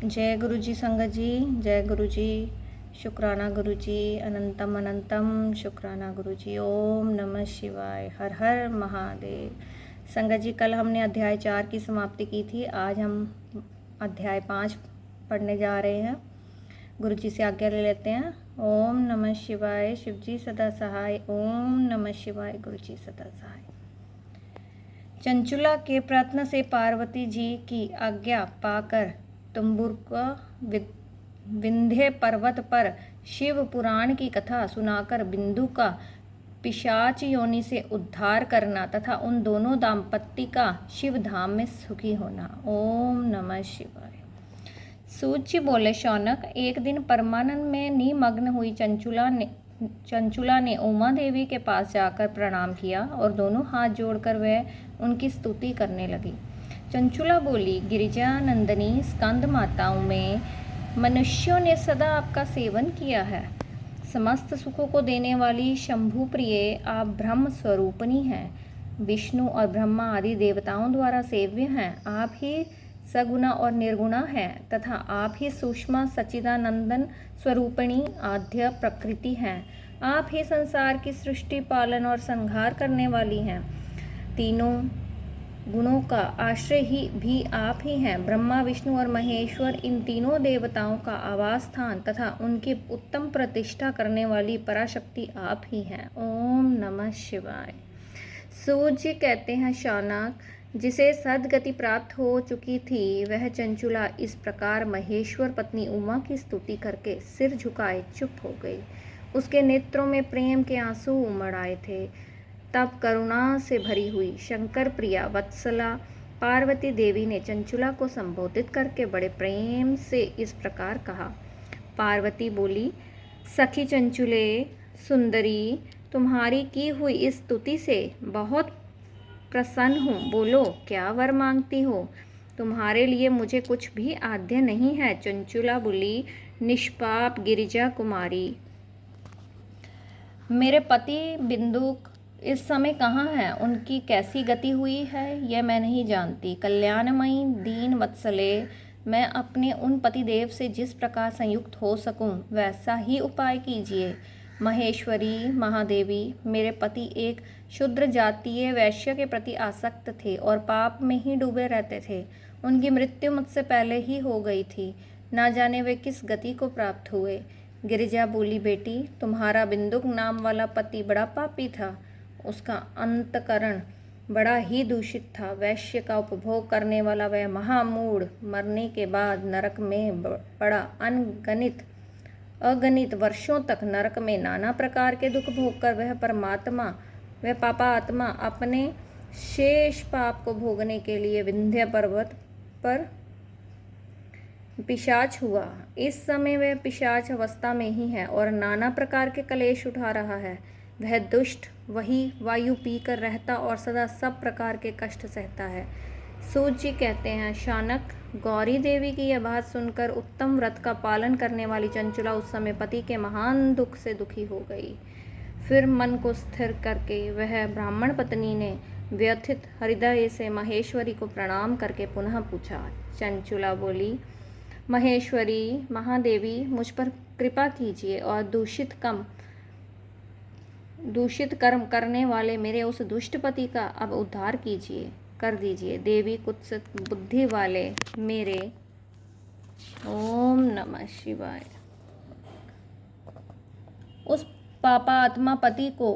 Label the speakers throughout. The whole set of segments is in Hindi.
Speaker 1: जय गुरु जी संगत जी, जय गुरु जी। शुक्राना गुरु जी, अनंतम अनंतम शुक्राना गुरु जी। ओम नमः शिवाय, हर हर महादेव। संगत जी, कल हमने अध्याय 4 की समाप्ति की थी। आज हम अध्याय 5 पढ़ने जा रहे हैं। गुरु जी से आज्ञा ले लेते हैं। ओम नमः शिवाय, शिव जी सदा सहाय। ओम नमः शिवाय, गुरु जी सदा सहाय। चंचुला के प्रयत्न से पार्वती जी की आज्ञा पाकर तुम्बुर विंध्य पर्वत पर शिव पुराण की कथा सुनाकर बिंदु का पिशाच योनि से उद्धार करना तथा उन दोनों दाम्पत्य का शिव धाम में सुखी होना। ओम नमः शिवाय। सूत जी बोले, शौनक, एक दिन परमानंद में निमग्न हुई चंचुला ने उमा देवी के पास जाकर प्रणाम किया और दोनों हाथ जोड़कर वह उनकी स्तुति करने लगी। चंचुला बोली, गिरिजा नंदनी स्कंद माताओं में मनुष्यों ने सदा आपका सेवन किया है। समस्त सुखों को देने वाली शंभु प्रिय आप ब्रह्म स्वरूपणी हैं। विष्णु और ब्रह्मा आदि देवताओं द्वारा सेव्य हैं। आप ही सगुणा और निर्गुणा है तथा आप ही सूक्ष्म सच्चिदानंदन स्वरूपिणी आद्य प्रकृति हैं। आप ही संसार की सृष्टि, पालन और संहार करने वाली हैं। तीनों गुणों का आश्रय ही भी आप ही हैं। ब्रह्मा, विष्णु और महेश्वर इन तीनों देवताओं का आवास स्थान तथा उनकी उत्तम प्रतिष्ठा करने वाली पराशक्ति आप ही हैं। ओम नमः शिवाय। सूत जी कहते हैं, शौनक, जिसे सद्गति प्राप्त हो चुकी थी वह चंचुला इस प्रकार महेश्वर पत्नी उमा की स्तुति करके सिर झुकाए चुप हो गई। उसके नेत्रों में प्रेम के आंसू उमड़ आए थे। तब करुणा से भरी हुई शंकर प्रिया वत्सला पार्वती देवी ने चंचुला को संबोधित करके बड़े प्रेम से इस प्रकार कहा। पार्वती बोली, सखी चंचुले सुंदरी, तुम्हारी की हुई इस स्तुति से बहुत प्रसन्न हूँ। बोलो, क्या वर मांगती हो? तुम्हारे लिए मुझे कुछ भी आद्य नहीं है। चंचुला बोली, निष्पाप गिरिजा कुमारी, मेरे पति बिंदुक इस समय कहाँ हैं? उनकी कैसी गति हुई है यह मैं नहीं जानती। कल्याणमयी दीन वत्सले, मैं अपने उन पतिदेव से जिस प्रकार संयुक्त हो सकूं वैसा ही उपाय कीजिए। महेश्वरी महादेवी, मेरे पति एक शूद्र जातीय वैश्य के प्रति आसक्त थे और पाप में ही डूबे रहते थे। उनकी मृत्यु मुझसे पहले ही हो गई थी। ना जाने वे किस गति को प्राप्त हुए। गिरिजा बोली, बेटी, तुम्हारा बिंदुक नाम वाला पति बड़ा पापी था। उसका अंतकरण बड़ा ही दूषित था। वैश्य का उपभोग करने वाला वह महामूढ़ मरने के बाद नरक में पड़ा अगणित वर्षों तक नरक में नाना प्रकार के दुख भोग कर वह पापात्मा अपने शेष पाप को भोगने के लिए विंध्य पर्वत पर पिशाच हुआ। इस समय वह पिशाच अवस्था में ही है और नाना प्रकार के कलेश उठा रहा है। वह दुष्ट वही वायु पीकर रहता और सदा सब प्रकार के कष्ट सहता है। सूत जी कहते हैं, शौनक, गौरी देवी की यह बात सुनकर उत्तम व्रत का पालन करने वाली चंचुला उस समय पति के महान दुख से दुखी हो गई। फिर मन को स्थिर करके वह ब्राह्मण पत्नी ने व्यथित हृदय से महेश्वरी को प्रणाम करके पुनः पूछा। चंचुला बोली, महेश्वरी महादेवी, मुझ पर कृपा कीजिए और दूषित कर्म करने वाले मेरे उस दुष्ट पति का अब उद्धार कर दीजिए। देवी, कुत्सित बुद्धि वाले मेरे। ओम नमः शिवाय। उस पापात्मा पति को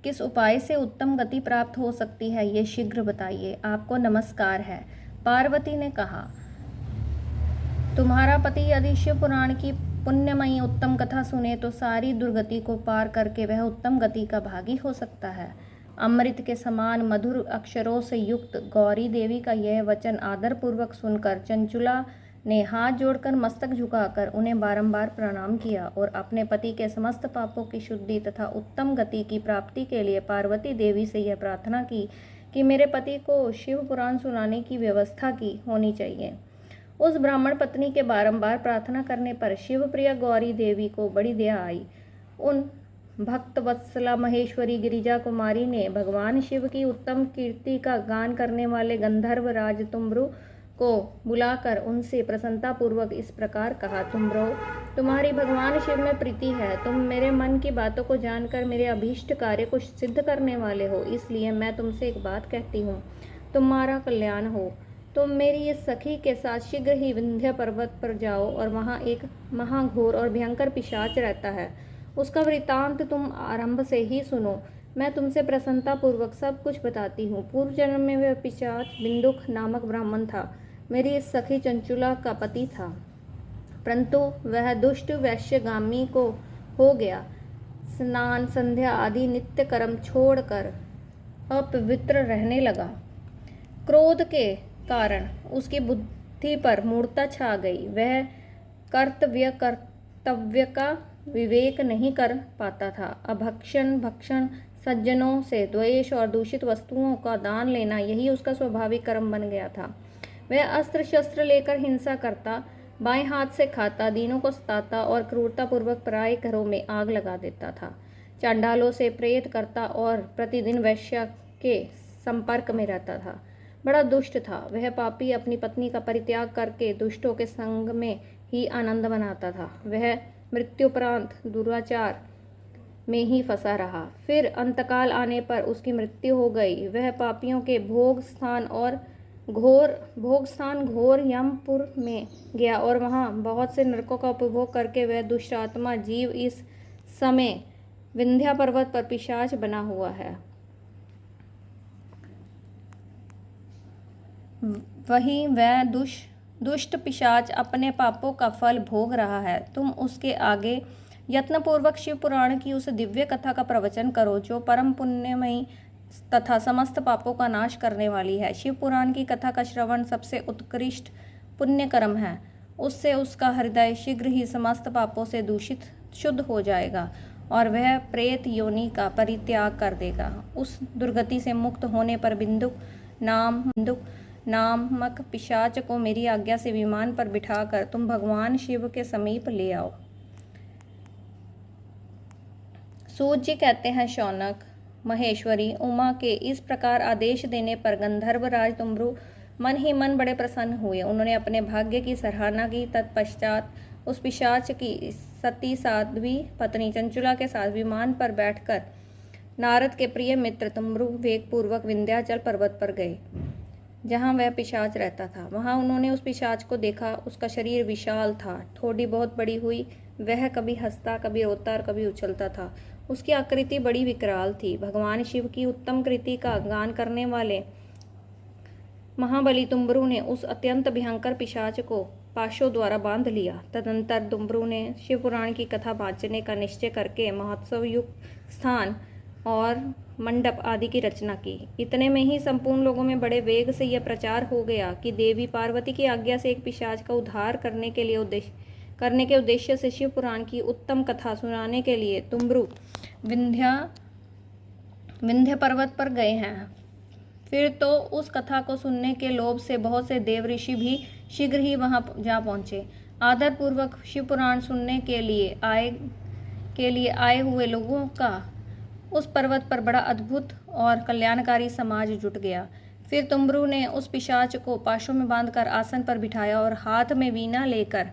Speaker 1: किस उपाय से उत्तम गति प्राप्त हो सकती है ये शीघ्र बताइए। आपको नमस्कार है। पार्वती ने कहा, तुम्हारा पति यदि शिव पुराण की पुण्यमयी उत्तम कथा सुने तो सारी दुर्गति को पार करके वह उत्तम गति का भागी हो सकता है। अमृत के समान मधुर अक्षरों से युक्त गौरी देवी का यह वचन आदरपूर्वक सुनकर चंचुला ने हाथ जोड़कर मस्तक झुकाकर उन्हें बारंबार प्रणाम किया और अपने पति के समस्त पापों की शुद्धि तथा उत्तम गति की प्राप्ति के लिए पार्वती देवी से यह प्रार्थना की कि मेरे पति को शिव पुराण सुनाने की व्यवस्था की होनी चाहिए। उस ब्राह्मण पत्नी के बारंबार प्रार्थना करने पर शिवप्रिया गौरी देवी को बड़ी दया आई। उन भक्त वत्सला महेश्वरी गिरिजा कुमारी ने भगवान शिव की उत्तम कीर्ति का गान करने वाले गंधर्व राज तुम्बरु को बुलाकर उनसे प्रसन्नतापूर्वक इस प्रकार कहा, तुम्हारी भगवान शिव में प्रीति है। तुम मेरे मन की बातों को जानकर मेरे अभीष्ट कार्य को सिद्ध करने वाले हो, इसलिए मैं तुमसे एक बात कहती हूँ, तुम्हारा कल्याण हो। तुम मेरी इस सखी के साथ शीघ्र ही विंध्य पर्वत पर जाओ और वहाँ एक महाघोर और भयंकर पिशाच रहता है। उसका वृत्तांत तुम आरंभ से ही सुनो। मैं तुमसे प्रसन्नतापूर्वक सब कुछ बताती हूँ। पूर्व जन्म में वह पिशाच बिंदुक नामक ब्राह्मण था, मेरी इस सखी चंचुला का पति था, परंतु वह दुष्ट वैश्यगामी को हो गया। स्नान संध्या आदि नित्य कर्म छोड़कर अपवित्र रहने लगा। क्रोध के कारण उसकी बुद्धि पर मूढ़ता छा गई। वह कर्तव्य का विवेक नहीं कर पाता था। अभक्षण, भक्षण, सज्जनों से द्वेष और दूषित वस्तुओं का दान लेना, यही उसका स्वाभाविक कर्म बन गया था। वह अस्त्र शस्त्र लेकर हिंसा करता, बाएं हाथ से खाता, दीनों को सताता और क्रूरतापूर्वक पराये घरों में आग लगा देता था। चांडालों से प्रेत करता और प्रतिदिन वैश्या के संपर्क में रहता था। बड़ा दुष्ट था। वह पापी अपनी पत्नी का परित्याग करके दुष्टों के संग में ही आनंद मनाता था। वह मृत्युपरांत दुराचार में ही फंसा रहा। फिर अंतकाल आने पर उसकी मृत्यु हो गई। वह पापियों के भोग स्थान घोर यमपुर में गया और वहाँ बहुत से नरकों का उपभोग करके वह दुष्ट आत्मा जीव इस समय विंध्या पर्वत पर पिशाच बना हुआ है। वही वह दुष्ट पिशाच अपने पापों का फल भोग रहा है। तुम उसके आगे यत्नपूर्वक शिव पुराण की उस दिव्य कथा का प्रवचन करो जो परम पुण्यमयी तथा समस्त पापों का नाश करने वाली है। शिव पुराण की कथा का श्रवण सबसे उत्कृष्ट पुण्य कर्म है। उससे उसका हृदय शीघ्र ही समस्त पापों से दूषित शुद्ध हो जाएगा और वह प्रेत योनि का परित्याग कर देगा। उस दुर्गति से मुक्त होने पर बिंदुक नामक पिशाच को मेरी आज्ञा से विमान पर बिठाकर तुम भगवान शिव के समीप ले आओ। सूत जी कहते हैं, शौनक महेश्वरी उमा के इस प्रकार आदेश देने पर गंधर्वराज तुम्बरु मन ही मन बड़े प्रसन्न हुए। उन्होंने अपने भाग्य की सराहना की। तत्पश्चात उस पिशाच की सती साध्वी पत्नी चंचुला के साथ विमान पर बैठकर नारद के प्रिय मित्र तुम्बरु वेगपूर्वक विंध्याचल पर्वत पर गए, जहाँ वह पिशाच रहता था। वहाँ उन्होंने उस पिशाच को देखा। उसका शरीर विशाल था, ठोड़ी बहुत बड़ी हुई। वह कभी हंसता, कभी रोता और कभी उछलता था। उसकी आकृति बड़ी विकराल थी। भगवान शिव की उत्तम कृति का गान करने वाले महाबली तुम्बरु ने उस अत्यंत भयंकर पिशाच को पाशों द्वारा बांध लिया। तदंतर तुम्बरु ने शिव पुराण की कथा बाँचने का निश्चय करके महोत्सव युक्त स्थान और मंडप आदि की रचना की। इतने में ही संपूर्ण लोगों में बड़े वेग से यह प्रचार हो गया कि देवी पार्वती की आज्ञा से एक पिशाच का उद्धार करने के उद्देश्य से शिव पुराण की उत्तम कथा सुनाने के लिए तुम्बरु विंध्य पर्वत पर गए हैं। फिर तो उस कथा को सुनने के लोभ से बहुत से देव ऋषि भी शीघ्र ही वहां जा पहुंचे। आदर पूर्वक शिव पुराण सुनने के लिए आए हुए लोगों का उस पर्वत पर बड़ा अद्भुत और कल्याणकारी समाज जुट गया। फिर तुम्बरु ने उस पिशाच को पाशों में बांधकर आसन पर बिठाया और हाथ में वीणा लेकर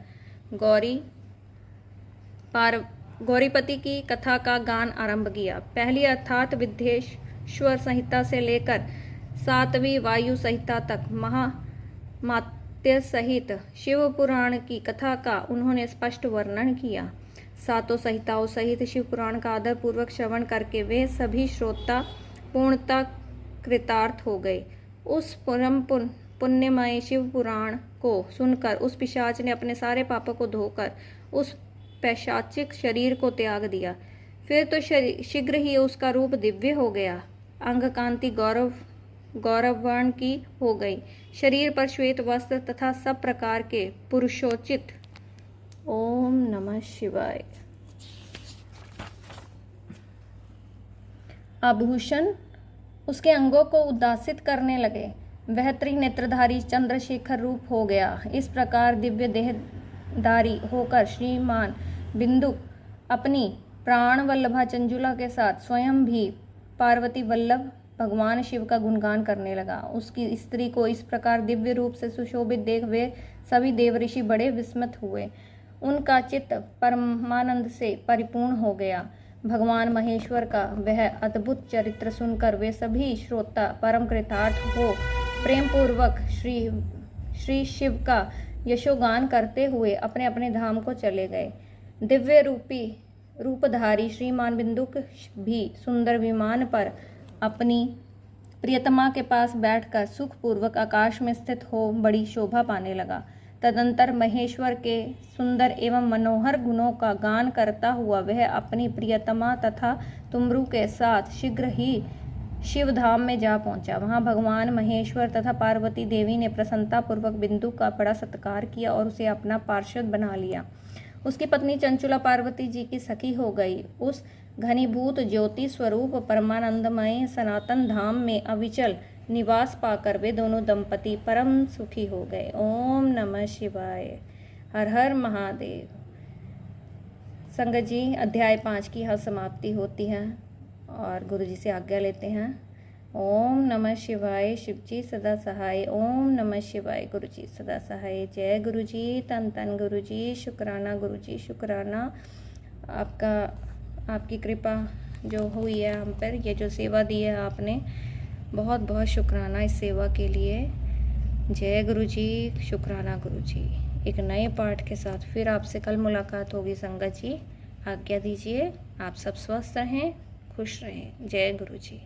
Speaker 1: गौरीपति की कथा का गान आरंभ किया। पहली अर्थात विद्येश्वर संहिता से लेकर 7वीं वायु संहिता तक महामात्य सहित शिव पुराण की कथा का उन्होंने स्पष्ट वर्णन किया। 7 संहिताओं सहित शिव पुराण का आदर पूर्वक श्रवण करके वे सभी श्रोता पूर्णतः कृतार्थ हो गए। उस परम पुण्यमय शिव पुराण को सुनकर उस पिशाच ने अपने सारे पापों को धोकर उस पैशाचिक शरीर को त्याग दिया। फिर तो शीघ्र ही उसका रूप दिव्य हो गया। अंग कांति गौरवर्ण की हो गई। शरीर पर श्वेत वस्त्र तथा सब प्रकार के पुरुषोचित। ओम नमः शिवाय। आभूषण उसके अंगों को उद्दासित करने लगे। वह त्रिनेत्रधारी चंद्रशेखर रूप हो गया। इस प्रकार दिव्य देहधारी होकर श्रीमान बिंदु अपनी प्राण वल्लभा चंचुला के साथ स्वयं भी पार्वती वल्लभ भगवान शिव का गुणगान करने लगा। उसकी स्त्री को इस प्रकार दिव्य रूप से सुशोभित देख वे सभी देवऋषि बड़े विस्मित हुए। उनका चित्त परमानंद से परिपूर्ण हो गया। भगवान महेश्वर का वह अद्भुत चरित्र सुनकर वे सभी श्रोता परम कृतार्थ हो प्रेम पूर्वक श्री शिव का यशोगान करते हुए अपने अपने धाम को चले गए। दिव्य रूपधारी श्रीमान बिंदुक भी सुंदर विमान पर अपनी प्रियतमा के पास बैठकर सुखपूर्वक आकाश में स्थित हो बड़ी शोभा पाने लगा। तदंतर महेश्वर के सुंदर एवं मनोहर गुणों का गान करता हुआ वह अपनी प्रियतमा तथा तुमरू के साथ शीघ्र ही शिवधाम में जा पहुंचा। वहां भगवान महेश्वर तथा पार्वती देवी ने प्रसन्नता पूर्वक बिंदु का बड़ा सत्कार किया और उसे अपना पार्षद बना लिया। उसकी पत्नी चंचुला पार्वती जी की सखी हो गई। उस घनीभूत ज्योति स्वरूप परमानंदमय सनातन धाम में अविचल निवास पाकर वे दोनों दंपति परम सुखी हो गए। ओम नमः शिवाय। हर हर महादेव। संगत जी, अध्याय 5 की यहाँ समाप्ति होती है और गुरु जी से आज्ञा लेते हैं। ओम नमः शिवाय। शिव जी सदा सहाय। ओम नमः शिवाय। गुरु जी सदा सहाय। जय गुरु जी। तन तन गुरु जी। शुक्राना गुरु जी, शुक्राना। आपकी कृपा जो हुई है हम पर, ये जो सेवा दी है आपने, बहुत बहुत शुक्राना इस सेवा के लिए। जय गुरु जी। शुक्राना गुरु जी। एक नए पाठ के साथ फिर आपसे कल मुलाकात होगी संगत जी। आज्ञा दीजिए। आप सब स्वस्थ रहें, खुश रहें। जय गुरु जी।